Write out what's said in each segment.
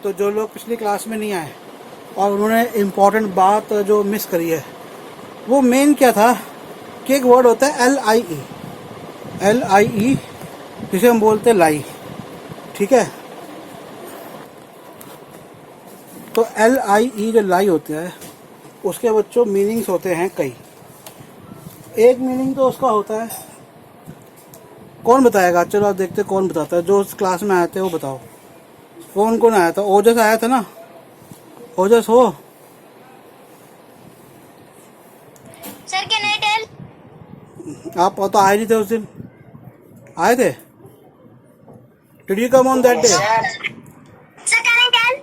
तो जो लोग पिछली क्लास में नहीं आए और उन्होंने इम्पोर्टेंट बात जो मिस करी है, वो मेन क्या था कि एक वर्ड होता है LIE। LIE जिसे हम बोलते हैं लाई, ठीक है। तो LIE जो लाई होता है उसके बच्चों मीनिंग्स होते हैं कई। एक मीनिंग तो उसका होता है, कौन बताएगा? चलो आप देखते कौन बताता है। जो उस क्लास में आए थे वो बताओ, कौन कौन आया था? ओजस आया था ना? ओजस हो? Sir can I tell? आप तो आए नहीं थे उस दिन, आए थे? Did you come on that day? Sir can I tell?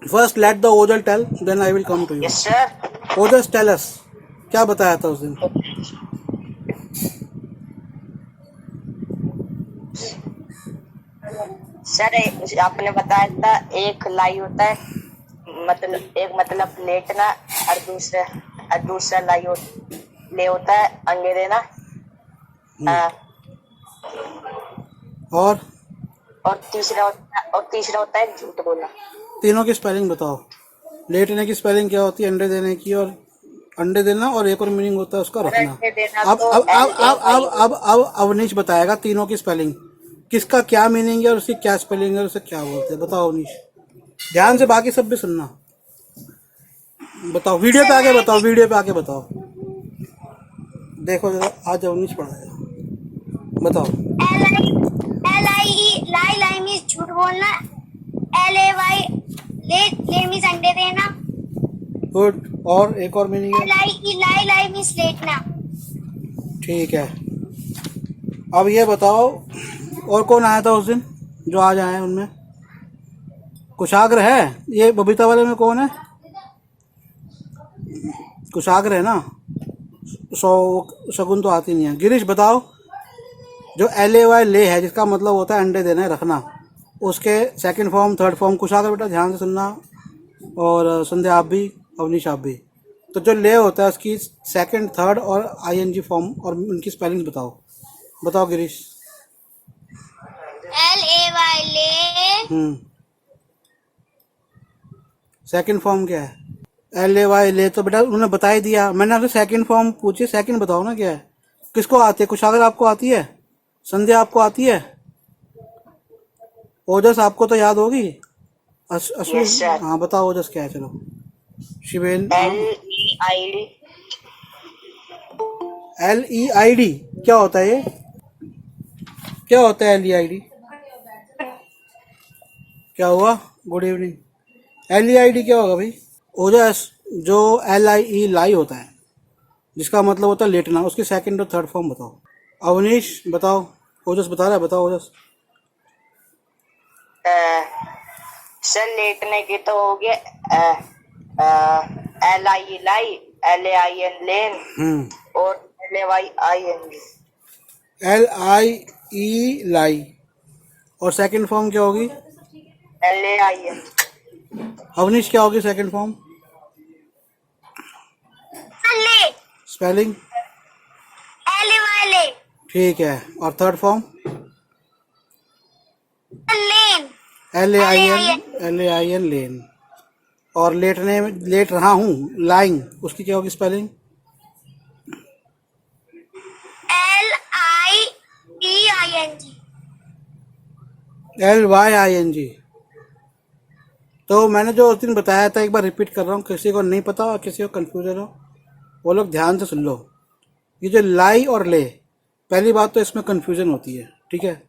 First let the Ojal tell, then I will come to you. Yes sir. Ojas tell us, क्या बताया था उस दिन? सर आपने बताया था एक लाई होता है, मतलब एक मतलब लेटना, और दूसरा लाई ले होता है अंडे देना। और तीसरा होता है झूठ बोलना। तीनों की स्पेलिंग बताओ। लेटने की स्पेलिंग क्या होती है? अंडे देने की, और अंडे देना, और एक और मीनिंग होता है उसका रखना। अंडे देना अब तो अब अब अब अब अब अवनीश बताएगा तीनों की स्पेलिंग, किसका क्या मीनिंग है और उसकी क्या स्पेलिंग है और उसे क्या बोलते हैं। बताओ अवनीश, ध्यान से, बाकी सब भी सुनना। बताओ, वीडियो पे आके बताओ, वीडियो पे आके बताओ। देखो जरा, आज अवनीश पढ़ाएगा, बताओ। LIE लाई लाई मीन्स झूठ बोलना। LAY ले मीन्स अंडे देना। गुड, और एक और मीनिंग है? LIE लाई लाई मीन्स लेटना। ठीक है। अब ये बताओ, और कौन आया था उस दिन जो आज आए हैं उनमें? कुशाग्र है? ये बबीता वाले में कौन है? कुशाग्र है ना? शगुन तो आती नहीं है। गिरीश बताओ, जो LAY ले है जिसका मतलब होता है अंडे देना है, रखना, उसके सेकंड फॉर्म, थर्ड फॉर्म। कुशाग्र बेटा ध्यान से सुनना, और संध्या आप भी, अवनीश आप भी। तो जो ले होता है उसकी सेकंड, थर्ड और ING फॉर्म और उनकी स्पेलिंग बताओ। बताओ गिरीश। LAY ले सेकंड फॉर्म क्या है? LAY ले तो बेटा उन्होंने बता ही दिया, मैंने आपसे सेकंड फॉर्म पूछी, सेकंड बताओ ना क्या है। किसको आती है? कुशागर आपको आती है? संध्या आपको आती है? ओजस आपको तो याद होगी। Ashwin, Yes, sir. हाँ बताओ ओजस क्या है? चलो शिवेन। LEID। LEID क्या होता है? ये क्या होता है LEID? क्या हुआ? Good evening. LEID क्या होगा भाई? ओजस, जो LIE लाई होता है जिसका मतलब होता है लेटना, उसकी सेकंड और थर्ड फॉर्म बताओ। अवनीश बताओ, ओजस बता रहा है, बताओ ओजस। सर लेटने की तो हो गया LIE लाई, LAIN लेन, और LAYIN। LIE लाई, और सेकंड फॉर्म क्या होगी? LAIN। अवनीश क्या होगी सेकंड फॉर्म? ले स्पेलिंग? LAY ले ठीक है, और थर्ड फॉर्म? लेन LAIN लेन। और लेटने में, लेट रहा हूँ, लाइंग, उसकी क्या होगी स्पेलिंग? LYING। तो मैंने जो उस दिन बताया था, एक बार रिपीट कर रहा हूँ, किसी को नहीं पता और किसी को कंफ्यूजन हो वो लोग ध्यान से सुन लो। ये जो लाई और ले, पहली बात तो इसमें कंफ्यूजन होती है, ठीक है।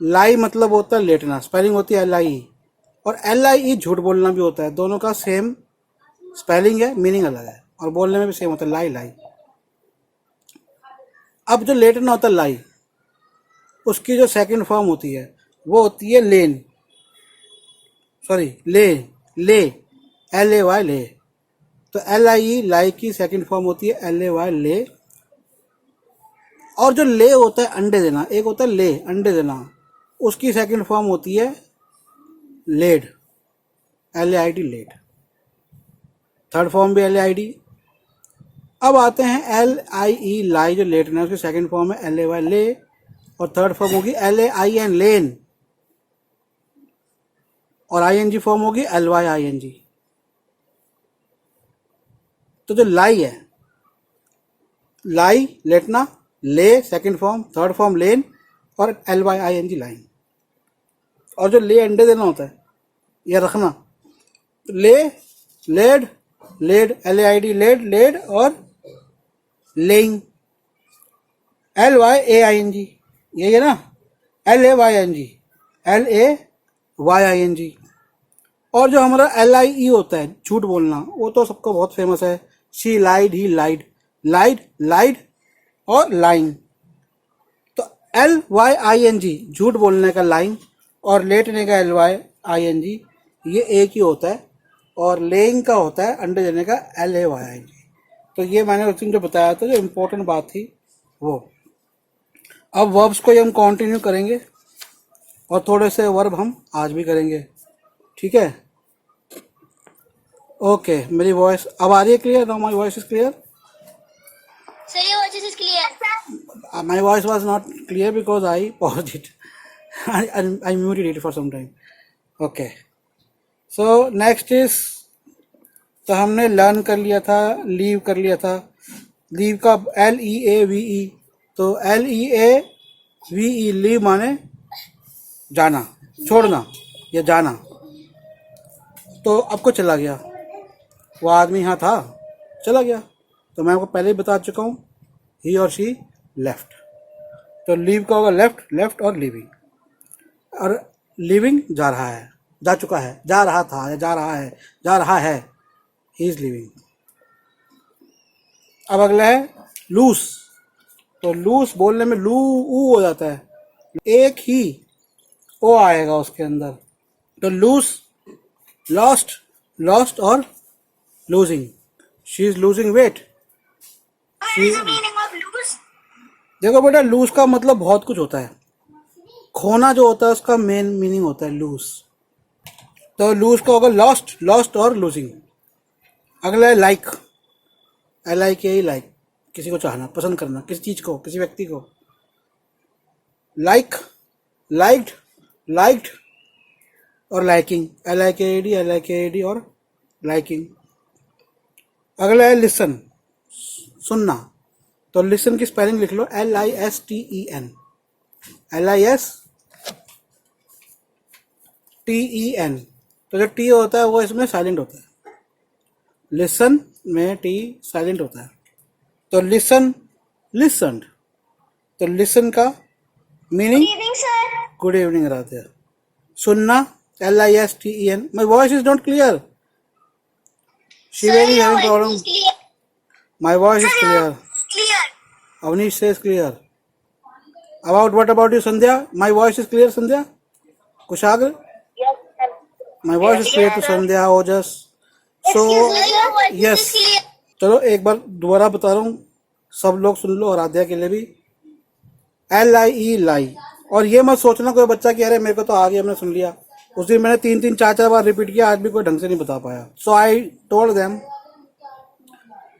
लाई मतलब होता है लेटना, स्पेलिंग होती है LIE, और LIE झूठ बोलना भी होता है। दोनों का सेम स्पेलिंग है, मीनिंग अलग है, और बोलने में भी सेम होता है, लाई लाई। अब जो लेटना होता है लाई, उसकी जो सेकंड फॉर्म होती है वो होती है लेन, सॉरी ले, ले, LAY ले। तो LIE लाई की सेकंड फॉर्म होती है LAY ले। और जो ले होता है अंडे देना, एक होता है ले अंडे देना, उसकी सेकंड फॉर्म होती है laid, LAID laid. Third form भी LAID, अब आते हैं एल आई ई लाई, जो लेटना है उसकी सेकंड फॉर्म है एल ए वाई ले, और थर्ड फॉर्म होगी L A I N lain, और आई एन जी फॉर्म होगी L Y I N G. तो जो लाई है, लाई लेटना, lay second form, third form lain, और L Y I N G lying. और जो ले अंडे देना होता है या रखना, तो lay, laid, laid L A I D laid, laid, और laying L Y A I N G, यही है ना, L A Y N G, L A Y I N G. और जो हमारा एल आई ई होता है झूठ बोलना, वो तो सबको बहुत फेमस है, शी लाइड, ही लाइड, लाइड, लाइड, और लाइन। तो L Y I N G झूठ बोलने का लाइन, और लेटने का L Y I N G, ये एक ही होता है, और लेइंग का होता है अंडे देने का L A Y I N G. तो ये मैंने उस दिन जो बताया था, जो इम्पोर्टेंट बात थी वो। अब वर्ब्स को ये हम कंटिन्यू करेंगे, और थोड़े से वर्ब हम आज भी करेंगे, ठीक है। ओके, मेरी वॉइस अब आ रही है clear? Now my voice is clear? Sir, your voice is clear. My voice was not clear because I paused it. I muted it for some time. Okay. So next is, तो हमने learn कर लिया था, leave कर लिया था। Leave का L E A V E, तो L E A V E leave माने जाना, छोड़ना या जाना। तो आपको चला गया, वो आदमी यहाँ था, चला गया। तो मैं आपको पहले ही बता चुका हूँ, ही और शी लेफ्ट। तो लीव का होगा लेफ्ट, लेफ्ट और लिविंग। और लिविंग जा रहा है, जा चुका है, जा रहा था या जा रहा है, जा रहा है, ही इज लिविंग। अब अगला है लूस। तो लूस बोलने में लू ऊ हो जाता है, एक ही ओ आएगा उसके अंदर। तो लूस, लॉस्ट, लॉस्ट और losing. She is losing weight. What is the meaning of lose? देखो बेटा, लूज का मतलब बहुत कुछ होता है। खोना जो होता है उसका मेन मीनिंग होता है लूज। तो लूज का होगा लॉस्ट, लॉस्ट और लूजिंग। अगला है लाइक, एल आई के ही लाइक, किसी को चाहना, पसंद करना, किसी चीज को, किसी व्यक्ति को। लाइक, लाइक्ड, लाइक्ड और लाइकिंग, एल आई के डी, एल आई के डी और लाइकिंग। अगला है लिसन, सुनना। तो लिसन की स्पेलिंग लिख लो, L I S T E N, L I S T E N. तो जो टी होता है वो इसमें साइलेंट होता है, लिसन में टी साइलेंट होता है। तो लिसन, लिसनड। तो लिसन का meaning Good evening, sir. Good evening रहते हैं। सुनना, L I S T E N. My voice is not clear, Shiveni Sir, your having voice problem. is clear. My voice is Sir, clear, clear. Avnish says clear. What about you, Sandhya? My voice is clear, Sandhya? Kushagra? Yes, sir. My voice is clear to Sandhya, Ojas. So, Excuse me, your voice yes. is clear. चलो एक बार दोबारा बता रहा हूँ, सब लोग सुन लो, और आध्या के लिए भी। एल आई ई लाई। और ये मत सोचना कोई बच्चा कि अरे मेरे को तो आ गया, हमने सुन लिया। उस दिन मैंने 3-3, 4-4 बार रिपीट किया, आज भी कोई ढंग से नहीं बता पाया। So I told them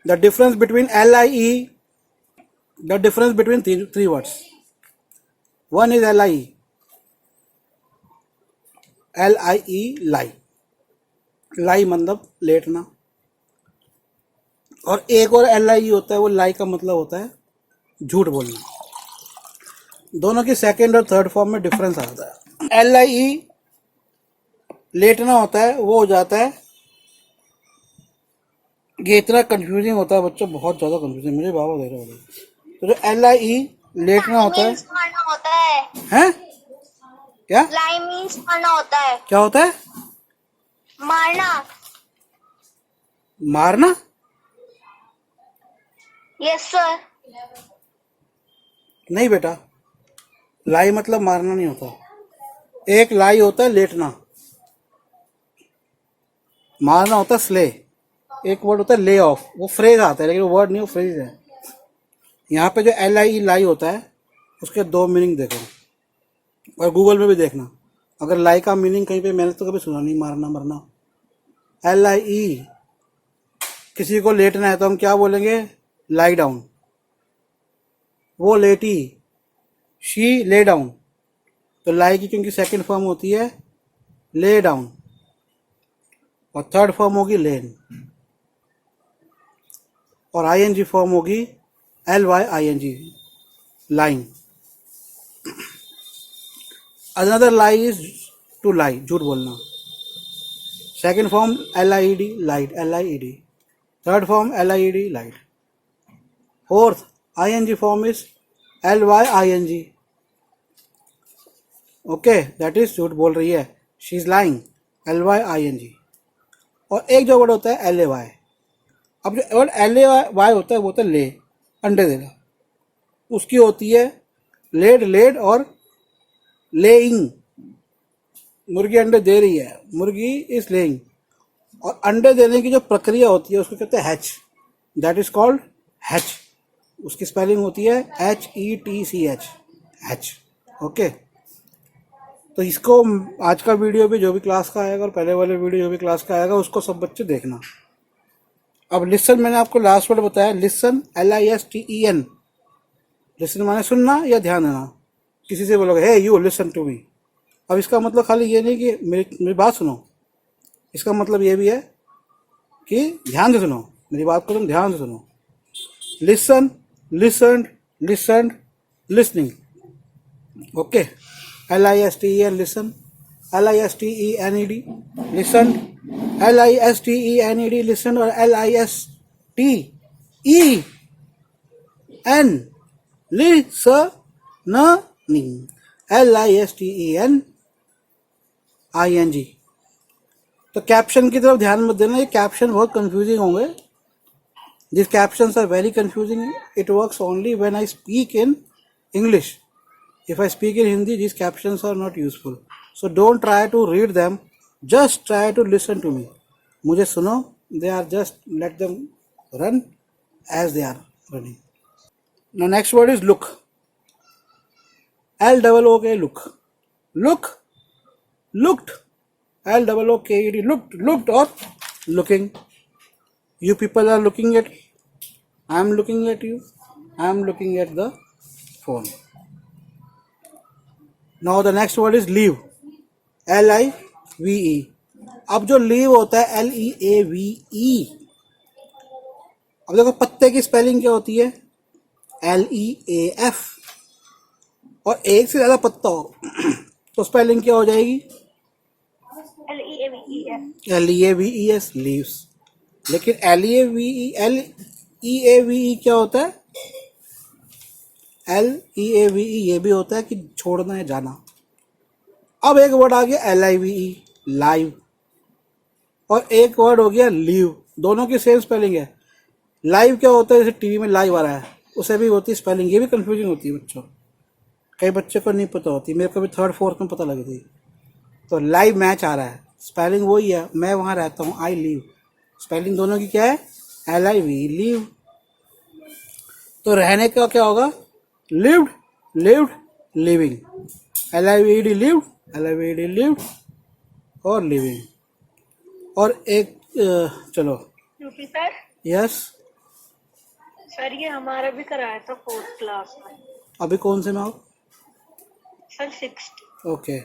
the difference between L I E, the difference between three words. One is lie, lie, lie, lie मतलब लेटना। और एक और lie होता है, वो lie का मतलब होता है झूठ बोलना। दोनों की सेकंड और थर्ड फॉर्म में डिफरेंस आता है। lie लेटना होता है, वो हो जाता है, ये इतना कंफ्यूजिंग होता है बच्चों, बहुत ज़्यादा कंफ्यूजिंग, मुझे बाबा दे रहे हो। तो जो एल आई ई लेटना होता है, Means मारना होता है। हैं? क्या Lie means मारना होता है। क्या होता है? मारना। मारना? Yes, sir. नहीं बेटा, लाई मतलब मारना नहीं होता। एक लाई होता है लेटना, मारना होता है स्ले। एक वर्ड होता है ले ऑफ, वो फ्रेज आता है, लेकिन वो वर्ड नहीं, वो फ्रेज है। यहाँ पे जो एल आई ई लाई होता है, उसके 2 मीनिंग देखो, और गूगल में भी देखना। अगर लाई का मीनिंग कहीं पे मैंने तो कभी सुना नहीं, मारना मरना। एल आई ई, किसी को लेटना है तो हम क्या बोलेंगे? लाई डाउन, वो लेटी, शी ले डाउन। तो लाई की क्योंकि सेकंड फॉर्म होती है ले डाउन और थर्ड फॉर्म होगी लेन, और आईएनजी फॉर्म होगी LYING, lying. Another lie is to lie, झूठ बोलना। Second form LIED, lied, LIED। Third form LIED, lied. Fourth ING form is LYING। Okay, that is झूठ बोल रही है, शी इज लाइंग, LYING। और एक जो वर्ड होता है LAY। अब जो वर्ड LAY होता है वो होता है ले, अंडे देना। उसकी होती है लेड, लेड और लेइंग। मुर्गी अंडे दे रही है, मुर्गी इज लेइंग। और अंडे देने की जो प्रक्रिया होती है उसको कहते हैं hatch, that is called hatch. उसकी स्पेलिंग होती है HETCH, हैच। ओके, तो इसको आज का वीडियो भी जो भी क्लास का आएगा और पहले वाले वीडियो जो भी क्लास का आएगा उसको सब बच्चे देखना। अब लिसन, मैंने आपको लास्ट वर्ड बताया, लिसन, LISTEN। लिसन माने सुनना या ध्यान देना। किसी से बोलोगे हे यू लिसन टू मी, अब इसका मतलब खाली ये नहीं कि मेरी बात सुनो, इसका मतलब ये भी है कि ध्यान से सुनो, मेरी बात को तुम ध्यान से सुनो। Listen, listen, listen, listening. Okay, LISTEN, listen, LISTENED, listen, LISTENED, listen, और LISTEN, लिसनिंग, LISTENING। तो कैप्शन की तरफ ध्यान मत देना, ये कैप्शन बहुत कंफ्यूजिंग होंगे। This captions are very confusing, it works only when I speak in English. If I speak in Hindi, these captions are not useful. So don't try to read them, just try to listen to me. मुझे सुनो, they are just, let them run as they are running. Now next word is look. LOOK, look. Look, looked, LOOKED, looked, looked or looking. You people are looking at, I am looking at you, I am looking at the phone. Now the next word is leave, LIVE. अब जो leave होता है LEAVE, अब देखो पत्ते की spelling क्या होती है LEAF, और एक से ज्यादा पत्ता हो तो स्पेलिंग क्या हो जाएगी LEAVES, लीव्स। लेकिन LEAVE क्या होता है LEAVE, ये भी होता है कि छोड़ना है, जाना। अब एक वर्ड आ गया LIVE, लाइव, और एक वर्ड हो गया लीव। दोनों की सेम स्पेलिंग है। लाइव क्या होता है, जैसे टीवी में लाइव आ रहा है, उसे भी होती है स्पेलिंग, ये भी कंफ्यूजिंग होती है बच्चों, कई बच्चों को नहीं पता होती, मेरे को भी थर्ड फोर्थ में पता लगी थी। तो लाइव मैच आ रहा है, स्पेलिंग वही है, मैं वहाँ रहता हूँ, आई लीव, स्पेलिंग दोनों की क्या है LIV, लीव। तो रहने का क्या होगा lived, lived, living, LIVED, lived, LIVED, lived और लिविंग। और एक चलो यूपी सर, यस सर ये हमारा भी कराया था 4th क्लास में। अभी कौन से में आओ सर 6th। ओके,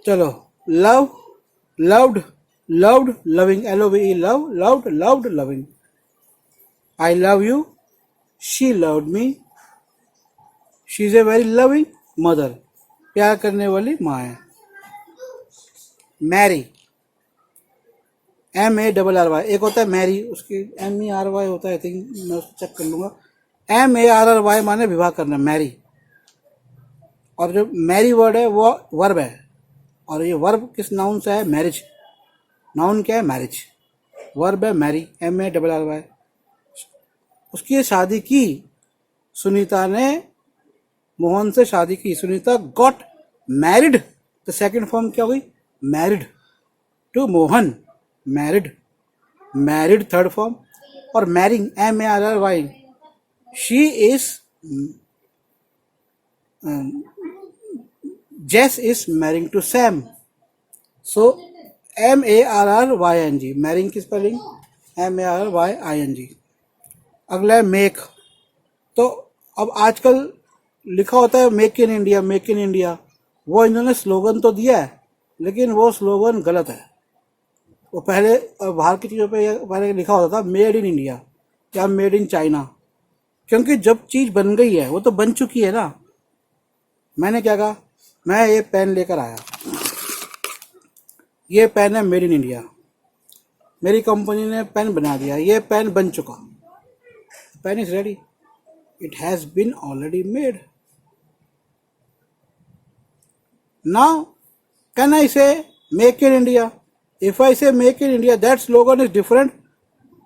चलो love, loved, loved, loving, LOVE, love, loved, loved, loving. I love you, she loved me, she is a very loving mother, प्यार करने वाली माँ है। मैरी, MARRY, एक होता है मैरी, उसकी MERY होता है, आई थिंक, मैं उसको चेक कर लूँगा। MARRY माने विवाह करना, मैरी। और जो मैरी वर्ड है वो वर्ब है, और ये वर्ब किस नाउन से है मैरिज, नाउन क्या है मैरिज, वर्ब है मैरी, MARRY। उसकी शादी की, सुनीता ने मोहन से शादी की, सुनीता गॉट मैरिड, तो सेकंड फॉर्म क्या हुई married to Mohan, married, married third form. और marrying, MARRY, she is, Jess is marrying to Sam, so MARRYING, marrying की स्पेलिंग MARRYING। अगला है मेक। तो अब आजकल लिखा होता है make in India, make in India. वो इन्होंने स्लोगन तो दिया है, लेकिन वो स्लोगन गलत है। वो पहले बाहर की चीज़ों पे पहले लिखा होता था मेड इन इंडिया या मेड इन चाइना, क्योंकि जब चीज़ बन गई है वो तो बन चुकी है ना। मैंने क्या कहा, मैं ये पेन लेकर आया, ये पेन है मेड इन इंडिया, मेरी कंपनी ने पेन बना दिया, ये पेन बन चुका, pen is ready, it has been already made. Now can I say make in India? If I say make in India, that slogan is different.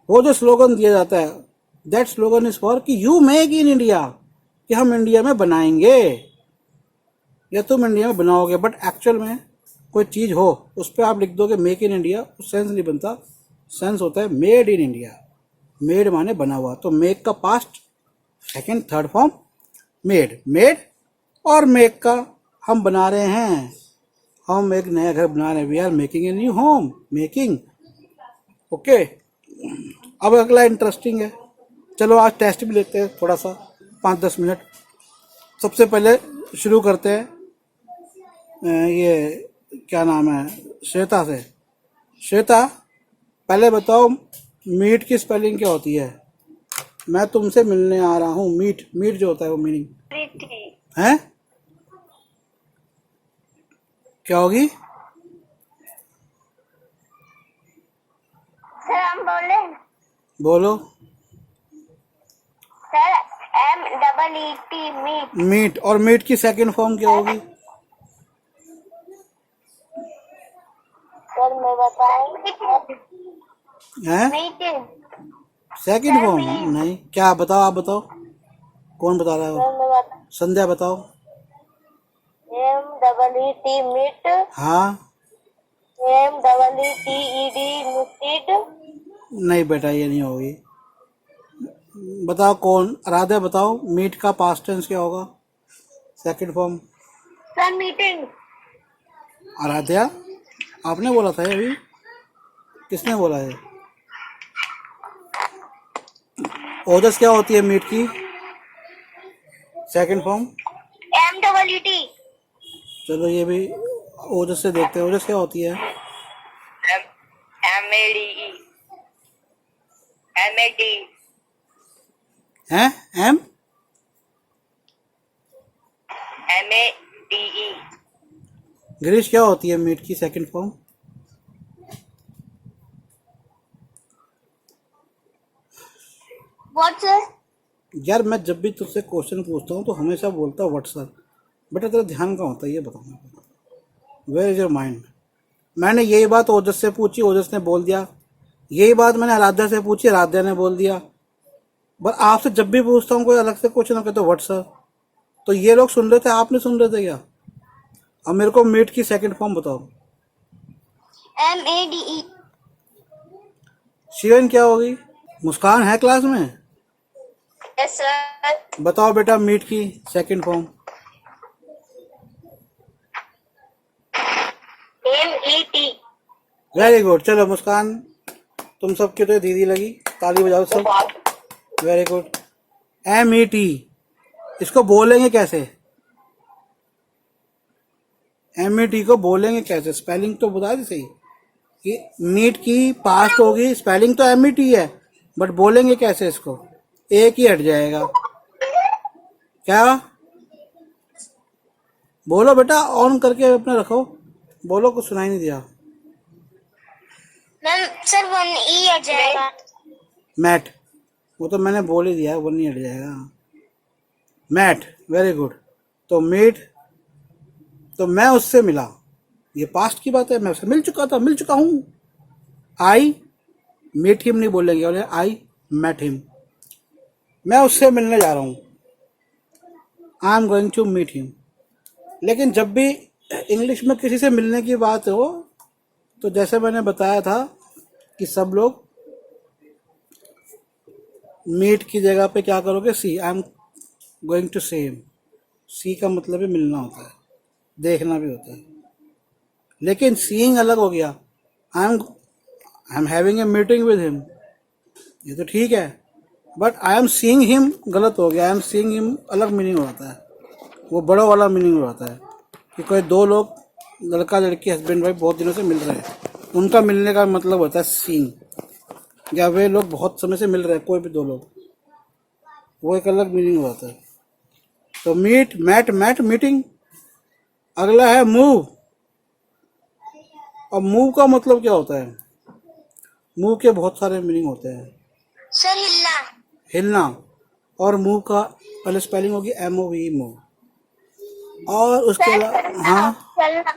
वो जो slogan दिया जाता है, दैट स्लोगन इज फॉर कि you make in India, कि हम India में बनाएंगे या तुम इंडिया में बनाओगे। बट एक्चुअल में कोई चीज़ हो उस पर आप लिख दोगे मेक इन इंडिया, उस सेंस नहीं बनता। सेंस होता है मेड इन इंडिया। मेड माने बना हुआ, तो मेक का past second third form made. Made और मेक का हम बना रहे हैं, हम एक नया घर बना रहे हैं, we are making a new home, making. Okay, अब अगला इंटरेस्टिंग है, चलो आज टेस्ट भी लेते हैं थोड़ा सा 5-10 मिनट। सबसे पहले शुरू करते हैं ये क्या नाम है, श्वेता से। श्वेता, पहले बताओ मीट की स्पेलिंग क्या होती है? मैं तुमसे मिलने आ रहा हूँ। मीट, मीट जो होता है वो मीनिंग है क्या होगी? सर हम बोले बोलो। Sir MEET meet. मीट, और मीट की सेकंड फॉर्म क्या होगी? सर मैं बताऊं, हैं? मीट। सेकंड फॉर्म नहीं, क्या बताओ, आप बताओ, कौन बता रहा है? सर मैं बताऊं, संध्या बताओ। MEET मीट, हाँ, MEETED मीटेड। नहीं बेटा ये नहीं होगी। बताओ कौन, राधे बताओ, मीट का पास्ट टेंस क्या होगा, second form? Sir meeting. Aaradhya, आपने बोला था ये अभी, किसने बोला है? ओजस क्या होती है मीट की सेकंड फॉर्म? MEET। चलो ये भी ओजस से देखते हैं, ओजस क्या होती है? MADE MAD हैं? एम MADE गिरीश क्या होती है मीट की सेकंड फॉर्म? What sir? यार मैं जब भी तुझसे क्वेश्चन पूछता हूँ तो हमेशा बोलता हूँ व्हाट सर। बेटा तेरा ध्यान कहाँ होता है ये बताओ, वेयर इज योर माइंड? मैंने यही बात ओजस से पूछी, ओजस ने बोल दिया। यही बात मैंने आराध्या से पूछी, आराध्या ने बोल दिया। बस आपसे जब भी पूछता हूँ कोई अलग से क्वेश्चन कहते हो व्हाट सर। तो ये लोग सुन रहे थे, आप नहीं सुन रहे थे क्या? अब मेरे को मीट की सेकंड फॉर्म बताओ। MADE। शिवन क्या होगी? मुस्कान है क्लास में? Yes sir. बताओ बेटा मीट की second form. MET। Very good. चलो मुस्कान, तुम सबकी तो दीदी लगी, ताली बजाओ सब। Very good. MET, इसको बोलेंगे कैसे? MET को बोलेंगे कैसे? स्पेलिंग तो बता दी सही कि मीट की पास्ट होगी, स्पेलिंग तो MET है, बट बोलेंगे कैसे इसको? एक ही हट जाएगा। क्या बोलो बेटा, ऑन करके अपने रखो, बोलो, कुछ सुनाई नहीं दिया। मैम सर 1E आ जाएगा। मैट, वो तो मैंने बोल ही दिया, वो नहीं हट जाएगा। Met, very good. तो मीट, तो मैं उससे मिला, ये पास्ट की बात है, मैं उससे मिल चुका था, मिल चुका हूँ। आई मीट हिम नहीं बोलेंगे, और आई मैट हिम, मैं उससे मिलने जा रहा हूँ। I am going to meet him. लेकिन जब भी इंग्लिश में किसी से मिलने की बात हो, तो जैसे मैंने बताया था कि सब लोग मीट की जगह पे क्या करोगे? See, I am going to see him. See का मतलब ही मिलना होता है, देखना भी होता है। लेकिन सीइंग अलग हो गया। I am having a meeting with him, ये तो ठीक है, but I am seeing him गलत हो गया, आई एम सीइंग हिम अलग मीनिंग होता है, वो बड़ा वाला मीनिंग होता है कि कोई दो लोग, लड़का लड़की हस्बैंड वाइफ बहुत दिनों से मिल रहे हैं, उनका मिलने का मतलब होता है सीइंग, या वे लोग बहुत समय से मिल रहे हैं, कोई भी दो लोग, वो एक अलग मीनिंग होता है। तो मीट, मैट, मैट, मीटिंग। अगला है मूव। अब मूव का मतलब क्या होता है? मूव के बहुत सारे मीनिंग होते हैं। सर हिलना। हिलना। और मूव का पहले स्पेलिंग होगी MOVE, मूव। और उसके अलावा हाँ, चलना।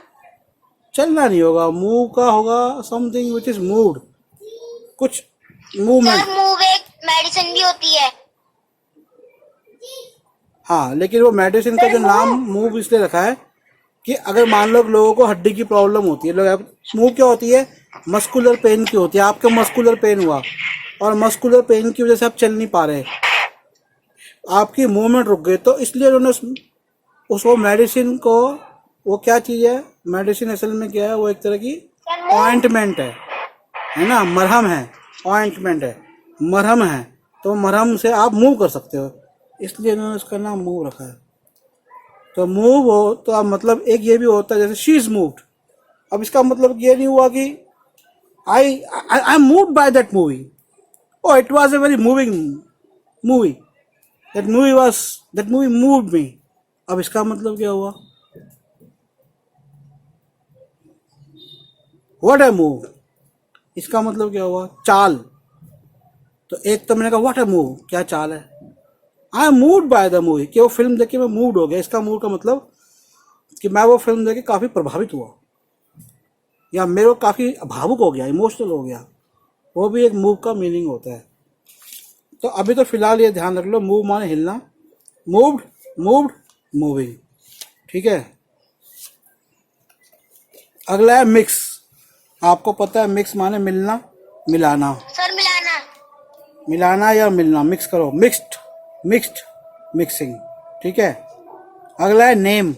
चलना नहीं होगा, मूव का होगा समथिंग विच इज मूव्ड, कुछ मूवमेंट। सर मूव एक मेडिसिन भी होती है। हाँ, लेकिन वो मेडिसिन का जो नाम मूव इसलिए रखा है कि अगर मान लो लोगों को हड्डी की प्रॉब्लम होती है, लोग मूव क्या होती है? मस्कुलर पेन की होती है। आपके मस्कुलर पेन हुआ और मस्कुलर पेन की वजह से आप चल नहीं पा रहे, आपकी मूवमेंट रुक गई, तो इसलिए उन्होंने उस वो मेडिसिन को, वो क्या चीज़ है मेडिसिन असल में क्या है? वो एक तरह की ऑइंटमेंट है ना, मरहम है, ऑइंटमेंट है, मरहम है, तो मरहम से आप मूव कर सकते हो, इसलिए उन्होंने उसका नाम मूव रखा है। तो मूव हो तो अब मतलब एक ये भी होता है जैसे शी इज मूव्ड। अब इसका मतलब ये नहीं हुआ कि I am moved by that movie, oh it was a very moving movie, that movie moved me. अब इसका मतलब क्या हुआ? व्हाट ए मूव, इसका मतलब क्या हुआ? चाल। तो एक तो मैंने कहा व्हाट ए मूव, क्या चाल है? आई am moved by the movie, कि वो फिल्म देख के मैं मूव्ड हो गया। इसका मूव का मतलब कि मैं वो फिल्म देख के काफ़ी प्रभावित हुआ, या मेरे को काफ़ी भावुक हो गया, इमोशनल हो गया, वो भी एक मूव का मीनिंग होता है। तो अभी तो फिलहाल ये ध्यान रख लो, मूव माने हिलना, मूव्ड, मूव्ड, मूविंग, ठीक है। अगला है मिक्स। आपको पता है मिक्स माने मिलना, मिलाना, सर मिलाना। मिलाना या मिलना, मिक्स करो, मिक्स्ड, मिक्स्ड, मिक्सिंग, ठीक है। अगला है नेम।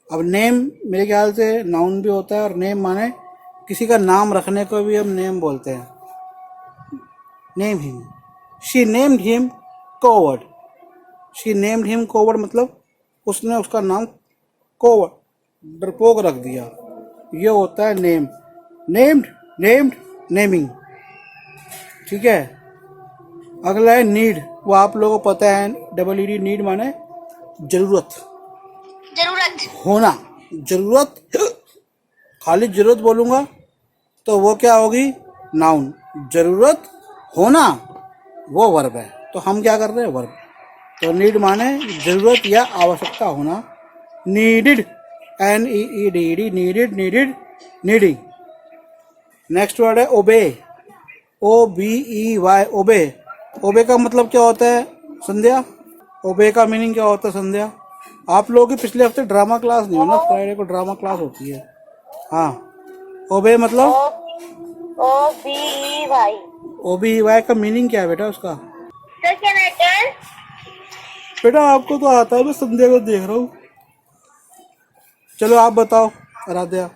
अब नेम मेरे ख्याल से नाउन भी होता है, और नेम माने किसी का नाम रखने को भी हम नेम बोलते हैं। Name him, she named him coward, she named him coward मतलब उसने उसका नाम कोवर्ड, डरपोक रख दिया, ये होता है नेम। नेम्ड, नेम्ड, नेमिंग, ठीक है। अगला है नीड। वो आप लोगों को पता है, EED, नीड माने जरूरत, जरूरत। होना, जरूरत। खाली जरूरत बोलूंगा तो वो क्या होगी? नाउन। जरूरत होना वो वर्ब है, तो हम क्या कर रहे हैं? वर्ब। तो नीड माने जरूरत या आवश्यकता होना, needed, NEEDED, needed, needed, needing. Next word है ओबे, OBEY, ओबे। ओबे का मतलब क्या होता है संध्या? ओबे का मीनिंग क्या होता है संध्या? आप लोगों की पिछले हफ्ते ड्रामा क्लास नहीं हो ना, फ्राइडे को ड्रामा क्लास होती है। हाँ, ओबे मतलब OBEY। OBEY का मीनिंग क्या है बेटा उसका? सर क्या मैटर? बेटा आपको तो आता है, मैं संध्या को देख रहा हूँ। चलो आप बताओ आराध्या।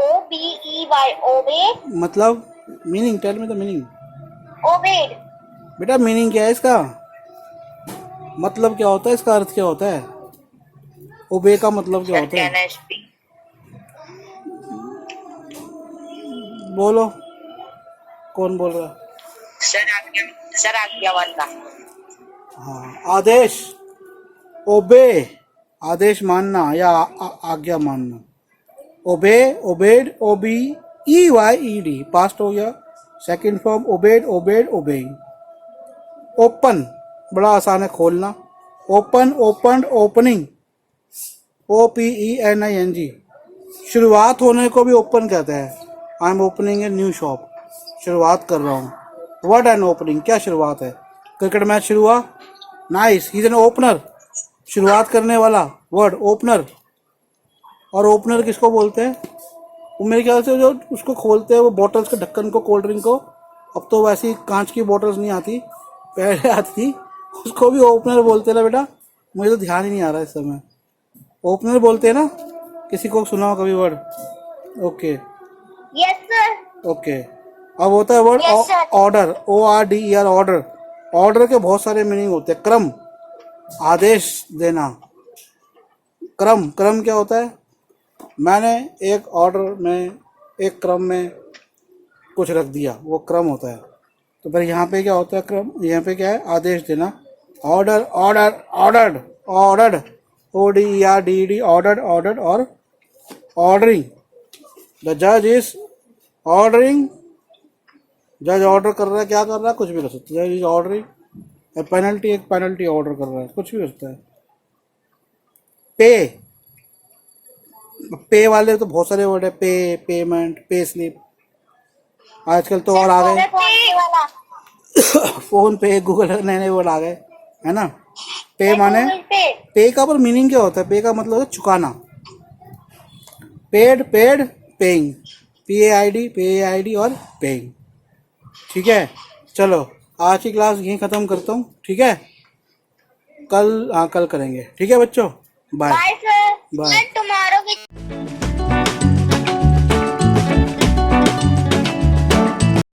OBEY, obey. मतलब meaning, tell me the meaning. Obeyed. बेटा मीनिंग क्या है इसका? मतलब क्या होता है इसका? अर्थ क्या होता है? ओबे का मतलब क्या होता है? NSP। बोलो, कौन बोल रहा है? सर आज्ञा मानना। हाँ, आदेश। ओबे, आदेश मानना या आज्ञा मानना। ओबे, ओबेड, OBEYED, पास्ट हो गया। Second form obeyed, obeyed, obeying. Open, बड़ा आसान है, खोलना। Open, opened, opening, OPENING। शुरुआत होने को भी ओपन कहते हैं। I am opening a new shop, शुरुआत कर रहा हूँ। व्हाट एन ओपनिंग, क्या शुरुआत है? क्रिकेट मैच शुरू हुआ, nice, he is an opener, शुरुआत करने वाला, वर्ड ओपनर। और ओपनर किसको बोलते हैं? वो मेरे ख्याल से जो उसको खोलते हैं, वो बॉटल्स के ढक्कन को, कोल्ड ड्रिंक को। अब तो वैसी कांच की बॉटल्स नहीं आती, पहले आती थी, उसको भी ओपनर बोलते हैं ना बेटा। मुझे तो ध्यान ही नहीं आ रहा इस समय। ओपनर बोलते हैं ना, किसी को सुना हो कभी word? Okay, yes sir. Okay. अब होता है word Yes, sir. Order, ORDER, order. Order के बहुत सारे मीनिंग होते हैं। क्रम, आदेश देना। क्रम, क्रम क्या होता है? मैंने एक ऑर्डर में, एक क्रम में कुछ रख दिया, वो क्रम होता है। तो फिर यहाँ पे क्या होता है? क्रम। यहाँ पे क्या है? आदेश देना। Order, order, ordered, ordered, ODERD, ordered, ordered और ऑर्डरिंग। द जज इज ऑर्डरिंग। जज ऑर्डर कर रहा है, क्या कर रहा है? कुछ भी कर सकता है। जज इज ऑर्डरिंग पेनल्टी, एक पेनल्टी ऑर्डर कर रहा है, कुछ भी हो सकता है। पे, पे वाले तो बहुत सारे वर्ड है। पे, पेमेंट, पे स्लिप। आजकल तो और आ गए वाला फोन पे, गूगल, नए नए वर्ड आ गए, है ना। पे माने, गूगल पे। पे का पर मीनिंग क्या होता है? पे का मतलब है चुकाना। पेड, पेड, पेइंग, PAID और पेइंग। ठीक है, चलो आज की क्लास यहीं ख़त्म करता हूँ। ठीक है, कल, हाँ कल करेंगे। ठीक है बच्चों, bye bye sir. Bye. Tomorrow की